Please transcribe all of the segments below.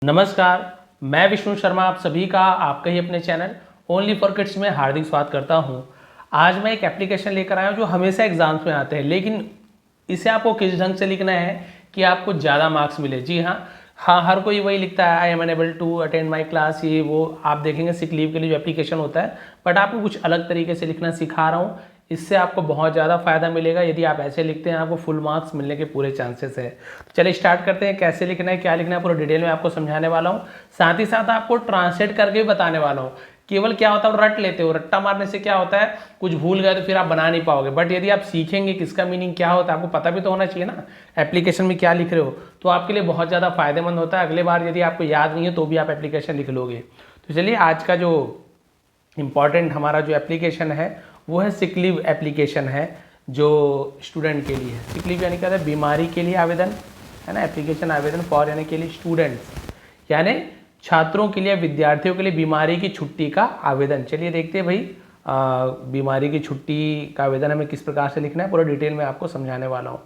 नमस्कार, मैं विष्णु शर्मा आप सभी का आपके ही अपने चैनल ओनली फॉर किड्स में हार्दिक स्वागत करता हूं। आज मैं एक एप्लीकेशन लेकर आया हूं जो हमेशा एग्जाम्स में आते हैं, लेकिन इसे आपको किस ढंग से लिखना है कि आपको ज़्यादा मार्क्स मिले। जी हाँ, हर कोई वही लिखता है, I am unable to attend my class, ये वो आप देखेंगे सिक लीव के लिए जो एप्लीकेशन होता है, बट आपको कुछ अलग तरीके से लिखना सिखा रहा हूँ। इससे आपको बहुत ज़्यादा फायदा मिलेगा। यदि आप ऐसे लिखते हैं आपको फुल मार्क्स मिलने के पूरे चांसेस है। तो चलिए स्टार्ट करते हैं, कैसे लिखना है, क्या लिखना है, पूरा डिटेल में आपको समझाने वाला हूँ। साथ ही साथ आपको ट्रांसलेट करके भी बताने वाला हूँ। केवल क्या होता है, रट लेते हो, रट्टा मारने से क्या होता है, कुछ भूल गए तो फिर आप बना नहीं पाओगे। बट यदि आप सीखेंगे किसका मीनिंग क्या होता है, आपको पता भी तो होना चाहिए ना एप्लीकेशन में क्या लिख रहे हो, तो आपके लिए बहुत ज़्यादा फायदेमंद होता है। अगले बार यदि आपको याद नहीं है तो भी आप एप्लीकेशन लिख लोगे। तो चलिए, आज का जो इम्पॉर्टेंट हमारा जो एप्लीकेशन है वो है सिक लीव एप्लीकेशन है, जो स्टूडेंट के लिए है। सिक लीव यानी क्या है, बीमारी के लिए आवेदन है ना। एप्लीकेशन आवेदन फॉर यानी के लिए स्टूडेंट्स, यानी छात्रों के लिए, विद्यार्थियों के लिए बीमारी की छुट्टी का आवेदन। चलिए देखते हैं भाई, बीमारी की छुट्टी का आवेदन हमें किस प्रकार से लिखना है, पूरा डिटेल में आपको समझाने वाला हूँ।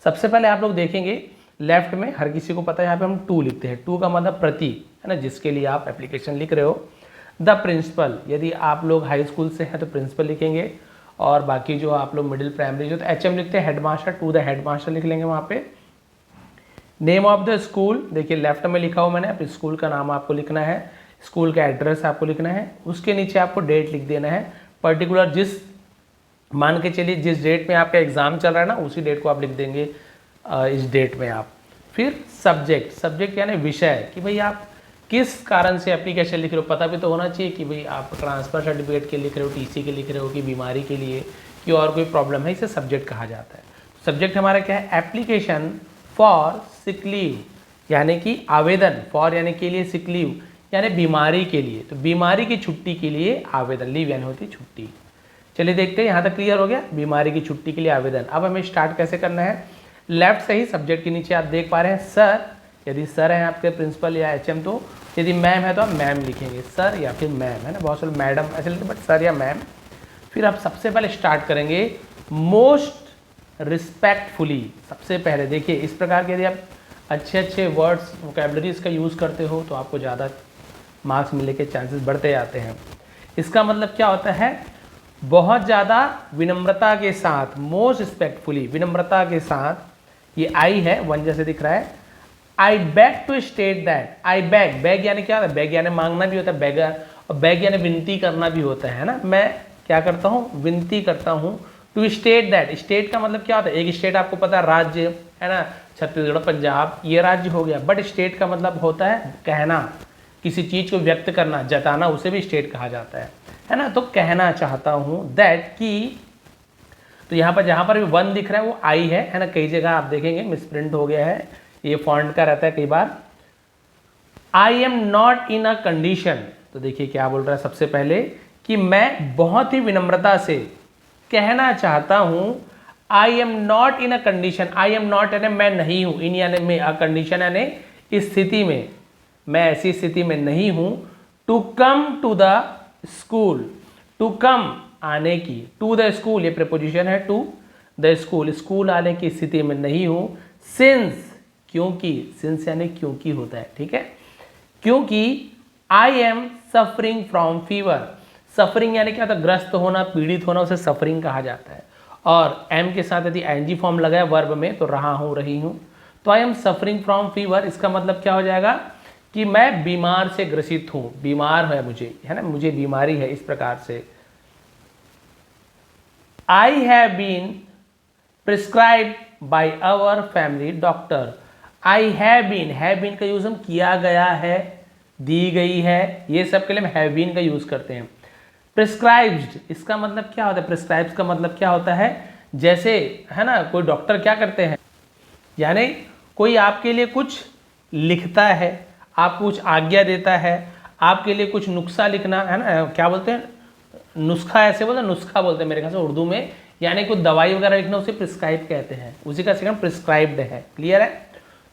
सबसे पहले आप लोग देखेंगे लेफ्ट में, हर किसी को पता है यहाँ पे हम टू लिखते हैं। टू का मतलब प्रति है ना, जिसके लिए आप एप्लीकेशन लिख रहे हो। द प्रिंसिपल, यदि आप लोग हाई स्कूल से हैं तो प्रिंसिपल लिखेंगे, और बाकी जो आप लोग मिडिल प्राइमरी जो तो एचएम लिखते हैं, हेडमास्टर, टू द हेडमास्टर लिख लेंगे वहाँ पे। नेम ऑफ द स्कूल, देखिए लेफ्ट में लिखा हुआ मैंने, अब स्कूल का नाम आपको लिखना है, स्कूल का एड्रेस आपको लिखना है, उसके नीचे आपको डेट लिख देना है। पर्टिकुलर जिस, मान के चलिए जिस डेट में आपका एग्जाम चल रहा है ना, उसी डेट को आप लिख देंगे इस डेट में आप। फिर सब्जेक्ट, सब्जेक्ट यानी विषय, कि भाई आप किस कारण से एप्लीकेशन लिख रहे हो, पता भी तो होना चाहिए कि भाई आप ट्रांसफर सर्टिफिकेट के लिख रहे हो, टीसी के लिख रहे हो, कि बीमारी के लिए, कि और कोई प्रॉब्लम है, इसे सब्जेक्ट कहा जाता है। सब्जेक्ट हमारा क्या है, एप्लीकेशन फॉर सिक लीव, यानी कि आवेदन, फॉर यानी के लिए, सिक लीव यानी बीमारी के लिए, तो बीमारी की छुट्टी के लिए आवेदन, लीव यानी होती छुट्टी। चलिए देखते हैं, यहाँ तक क्लियर हो गया, बीमारी की छुट्टी के लिए आवेदन। अब हमें स्टार्ट कैसे करना है, लेफ्ट से ही सब्जेक्ट के नीचे आप देख पा रहे हैं सर, यदि सर है आपके प्रिंसिपल या एचएम, तो यदि मैम है तो आप मैम लिखेंगे, सर या फिर मैम, है ना। बहुत सारे मैडम ऐसे लिखते, बट सर या मैम। फिर आप सबसे पहले स्टार्ट करेंगे मोस्ट रिस्पेक्टफुली। सबसे पहले देखिए, इस प्रकार के यदि आप अच्छे अच्छे वर्ड्स, वोकैबलरीज का यूज़ करते हो तो आपको ज़्यादा मार्क्स मिलने के चांसेस बढ़ते जाते हैं। इसका मतलब क्या होता है, बहुत ज़्यादा विनम्रता के साथ, मोस्ट रिस्पेक्टफुली, विनम्रता के साथ। ये आई है, वन जैसे दिख रहा है। I beg to state that, I beg, beg यानी क्या होता है, बैग यानी मांगना भी होता है, बैगर, और बैग यानी विनती करना भी होता है ना। मैं क्या करता हूँ, विनती करता हूँ। टू स्टेट दैट, स्टेट का मतलब क्या होता है, एक स्टेट आपको पता है राज्य है ना, छत्तीसगढ़, पंजाब, ये राज्य हो गया। बट स्टेट का मतलब होता है कहना, किसी चीज़ को व्यक्त करना, जताना, उसे भी स्टेट कहा जाता है ना। तो कहना चाहता हूँ दैट की, तो यहाँ पर जहाँ पर भी वन दिख रहा है वो आई है ना। कई जगह आप देखेंगे मिसप्रिंट हो गया है, ये फॉन्ट का रहता है कई बार। I am not in a condition, तो देखिए क्या बोल रहा है सबसे पहले, कि मैं बहुत ही विनम्रता से कहना चाहता हूं। आई am not in a condition, I am not यानी मैं नहीं हूं, इन यानी में, अ कंडीशन यानी इस स्थिति में, मैं ऐसी स्थिति में नहीं हूं। To come to the school, to come आने की, टू द स्कूल ये प्रीपोजिशन है, टू द स्कूल, स्कूल आने की स्थिति में नहीं हूं। सिंस, क्योंकि, सिंस यानी क्योंकि होता है, ठीक है, क्योंकि आई am suffering from fever. Suffering यानी क्या होता है, ग्रस्त होना, पीड़ित होना, उसे सफरिंग कहा जाता है। और एम के साथ यदि एनजी फॉर्म लगा है वर्ब में, तो रहा हूं, रही हूं, तो आई एम सफरिंग फ्रॉम फीवर, इसका मतलब क्या हो जाएगा कि मैं बीमार से ग्रसित हूं, बीमार है मुझे, है ना, मुझे बीमारी है, इस प्रकार से। I have been prescribed by our family doctor. I have been का यूज हम किया गया है, दी गई है, ये सब के लिए हम हैव बीन का यूज करते हैं। प्रिस्क्राइब्ड, इसका मतलब क्या होता है, प्रिस्क्राइब्ड का मतलब क्या होता है, जैसे है ना, कोई डॉक्टर क्या करते हैं, यानी कोई आपके लिए कुछ लिखता है, आपको कुछ आज्ञा देता है, आपके लिए कुछ नुस्खा लिखना है ना, क्या बोलते हैं, नुस्खा ऐसे बोलते हैं, नुस्खा बोलते हैं मेरे ख्याल से उर्दू में, यानी कुछ दवाई वगैरह लिखना, उसे प्रिस्क्राइब कहते हैं, उसी का सेकंड प्रिस्क्राइब्ड है। क्लियर है,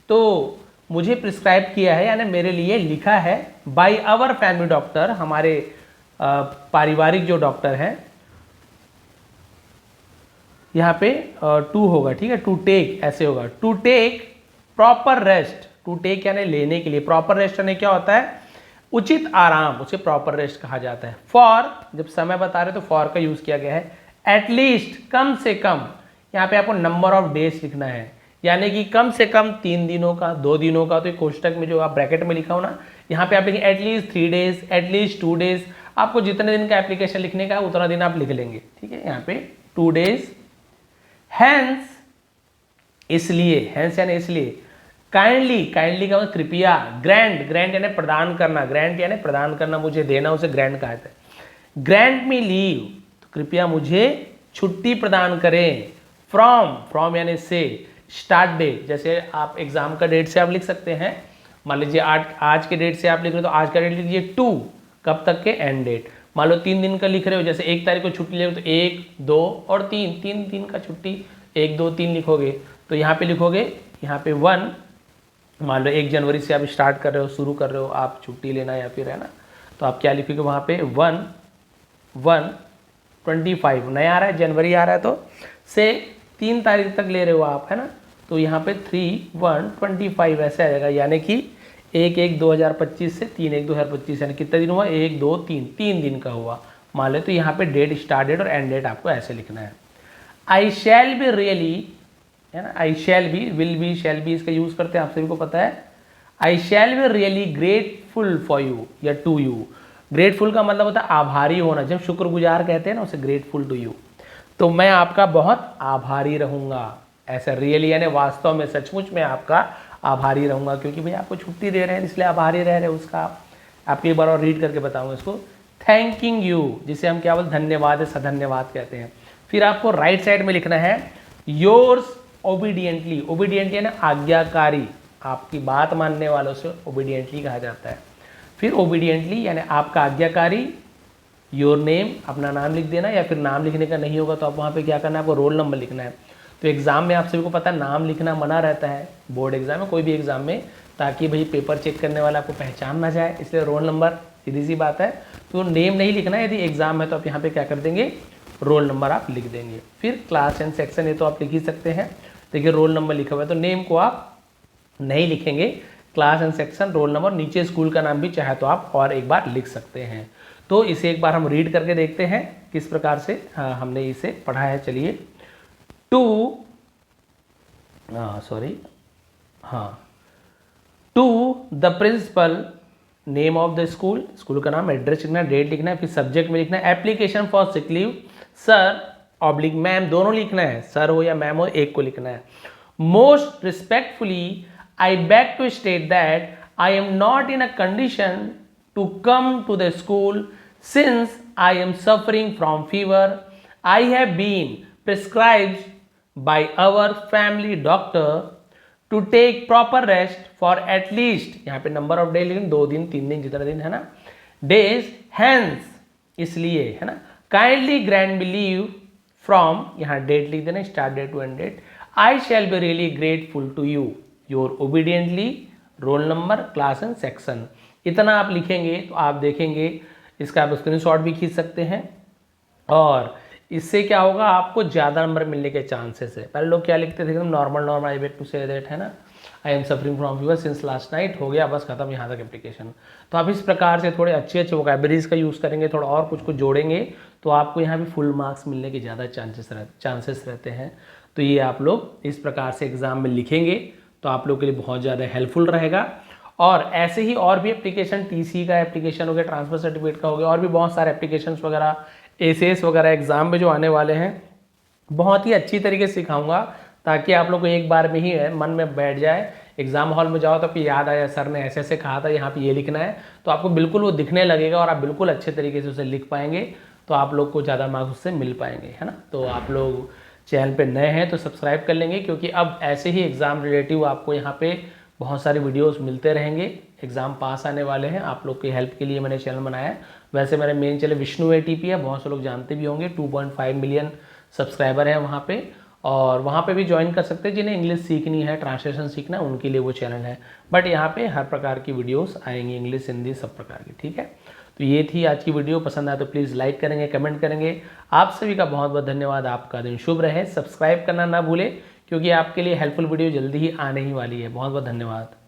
तो मुझे प्रिस्क्राइब किया है यानी मेरे लिए लिखा है, बाय आवर फैमिली डॉक्टर, हमारे पारिवारिक जो डॉक्टर हैं, यहाँ पे टू होगा, ठीक है, टू टेक ऐसे होगा, to take proper rest, to take यानी लेने के लिए, प्रॉपर रेस्ट यानी क्या होता है, उचित आराम, उसे प्रॉपर रेस्ट कहा जाता है। फॉर, जब समय बता रहे तो फॉर का यूज किया गया है। एटलीस्ट, कम से कम, यहाँ पे आपको नंबर ऑफ डेज लिखना है, यानी कि कम से कम 3 दिनों का, 2 दिनों का, तो एक कोष्टक में जो आप ब्रैकेट में लिखा हो ना, यहाँ पे आप लिखें एटलीस्ट 3 डेज, एटलीस्ट 2 डेज, आपको जितने दिन का एप्लीकेशन लिखने का है उतना दिन आप लिख लेंगे, ठीक है। यहाँ पे 2 डेज। हैंस, इसलिए, हैंस यानी इसलिए। काइंडली, काइंडली का मतलब कृपया। ग्रैंड, ग्रैंड यानी प्रदान करना, ग्रैंड यानी प्रदान करना, मुझे देना, उसे ग्रैंड कहा जाता है। ग्रैंड मी लीव, तो कृपया मुझे छुट्टी प्रदान करें। फ्रॉम, फ्रॉम यानी से। स्टार्ट डेट, जैसे आप एग्जाम का डेट से आप लिख सकते हैं, मान लीजिए आज के डेट से आप लिख रहे हो तो आज का डेट लिख लीजिए 2, कब तक के, एंड डेट। मान लो 3 दिन का लिख रहे हो, जैसे 1 तारीख को छुट्टी ले रहे हो तो 1, 2 और 3, 3 दिन का छुट्टी, 1, 2, 3 लिखोगे, तो यहाँ पे लिखोगे, यहाँ पे 1, मान लो 1 जनवरी से आप स्टार्ट कर रहे हो, शुरू कर रहे हो आप छुट्टी लेना या फिर, है ना, तो आप क्या लिखोगे वहाँ पे 1/1/25, नया आ रहा है, जनवरी आ रहा है, तो से 3 तारीख तक ले रहे हो आप, है ना, तो यहाँ पे 3/1/25 ऐसे आ जाएगा, यानी कि 1/1/2025 से 3/1/2025, यानी कितना दिन हुआ, 1, 2, 3 दिन का हुआ मान ले। तो यहाँ पे डेट, स्टार्ट डेट और एंड डेट आपको ऐसे लिखना है। आई शैल बी रियली, है ना, I shall be, will be, shall be, इसका यूज करते हैं, आप सभी को पता है। I shall be really grateful for you या टू यू। ग्रेटफुल का मतलब होता है आभारी होना, जब शुक्रगुजार कहते हैं ना उसे ग्रेटफुल टू यू, तो मैं आपका बहुत आभारी रहूंगा, ऐसा। रियली यानी वास्तव में, सचमुच में आपका आभारी रहूंगा, क्योंकि भाई आपको छुट्टी दे रहे हैं इसलिए आभारी रह रहे हैं उसका। आपको एक बार और रीड करके बताऊंगा इसको। थैंकिंग यू, जिसे हम क्या बोलते, धन्यवाद, सधन्यवाद कहते हैं। फिर आपको राइट साइड में लिखना है योर्स ओबीडियंटली। ओबीडियंटली यानी आज्ञाकारी, आपकी बात मानने वालों से ओबीडियंटली कहा जाता है। फिर ओबीडियंटली यानी आपका आज्ञाकारी। योर नेम, अपना नाम लिख देना, या फिर नाम लिखने का नहीं होगा तो आप वहाँ पे क्या करना है, आपको रोल नंबर लिखना है। तो एग्जाम में आप सभी को पता है नाम लिखना मना रहता है, बोर्ड एग्जाम में, कोई भी एग्जाम में, ताकि भाई पेपर चेक करने वाला आपको पहचान ना जाए, इसलिए रोल नंबर, सीधी सी बात है। तो नेम नहीं लिखना है, यदि एग्जाम है तो आप यहाँ पे क्या कर देंगे, रोल नंबर आप लिख देंगे। फिर क्लास एंड सेक्शन, ये तो आप लिख ही सकते हैं, देखिए रोल नंबर लिखा हुआ है, तो नेम को आप नहीं लिखेंगे, class and section, roll number, नीचे स्कूल का नाम भी चाहे तो आप और एक बार लिख सकते हैं। तो इसे एक बार हम रीड करके देखते हैं किस प्रकार से हमने इसे पढ़ा है। चलिए, to the principal, name of the school, school का नाम, एड्रेस लिखना है, डेट लिखना है, फिर सब्जेक्ट में लिखना है application for sick leave, sir oblique ma'am, दोनों लिखना है, सर हो या मैम हो, एक को लिखना है। Most respectfully I beg to state that I am not in a condition to come to the school since I am suffering from fever. I have been prescribed by our family doctor to take proper rest for at least, यहाँ पे number of day लिखें, 2 दिन 3 दिन जितना दिन है ना, days, hence, इसलिए, है ना, kindly grant me leave from, यहाँ डेट लिख देना, start date to end date. I shall be really grateful to you, your obediently, roll number, class and section. इतना आप लिखेंगे तो आप देखेंगे, इसका आप स्क्रीनशॉट भी खींच सकते हैं, और इससे क्या होगा, आपको ज़्यादा नंबर मिलने के चांसेस है। पहले लोग क्या लिखते थे, एकदम normal, I beg to say that, है ना, I am suffering from fever since last night, हो गया, बस खत्म, यहाँ तक एप्लीकेशन। तो आप इस प्रकार से थोड़े अच्छे वोकैबुलरीज का यूज़ करेंगे, थोड़ा और कुछ जोड़ेंगे, तो आपको यहाँ भी फुल मार्क्स मिलने के ज़्यादा चांसेस रहते हैं। तो ये आप लोग इस प्रकार से एग्जाम में लिखेंगे तो आप लोग के लिए बहुत ज़्यादा हेल्पफुल रहेगा। और ऐसे ही और भी एप्लीकेशन, टीसी का एप्लीकेशन हो गया, ट्रांसफर सर्टिफिकेट का हो गया, और भी बहुत सारे एप्लीकेशंस वगैरह, एसीएस वगैरह एग्जाम में जो आने वाले हैं, बहुत ही अच्छी तरीके से सिखाऊंगा, ताकि आप लोग को एक बार में ही मन में बैठ जाए। एग्जाम हॉल में जाओ तो आपको याद आया, सर ने ऐसे ऐसे कहा था, यहाँ पे ये लिखना है, तो आपको बिल्कुल वो दिखने लगेगा और आप बिल्कुल अच्छे तरीके से उसे लिख पाएंगे, तो आप लोग को ज़्यादा मार्क्स उससे मिल पाएंगे, है ना। तो आप लोग चैनल पे नए हैं तो सब्सक्राइब कर लेंगे, क्योंकि अब ऐसे ही एग्ज़ाम रिलेटिव आपको यहाँ पे बहुत सारी वीडियोस मिलते रहेंगे। एग्ज़ाम पास आने वाले हैं, आप लोग की हेल्प के लिए मैंने चैनल बनाया है। वैसे मेरा मेन चैनल विष्णु एटीपी है, बहुत से लोग जानते भी होंगे, 2.5 मिलियन सब्सक्राइबर है वहाँ पे, और वहाँ पे भी ज्वाइन कर सकते हैं जिन्हें इंग्लिश सीखनी है, ट्रांसलेशन सीखना है, उनके लिए वो चैनल है। बट यहाँ पे हर प्रकार की वीडियोस आएंगी, इंग्लिश, हिंदी, सब प्रकार की, ठीक है। तो ये थी आज की वीडियो, पसंद आए तो प्लीज़ लाइक करेंगे, कमेंट करेंगे। आप सभी का बहुत बहुत धन्यवाद, आपका दिन शुभ रहे। सब्सक्राइब करना ना भूलें, क्योंकि आपके लिए हेल्पफुल वीडियो जल्दी ही आने ही वाली है। बहुत बहुत धन्यवाद।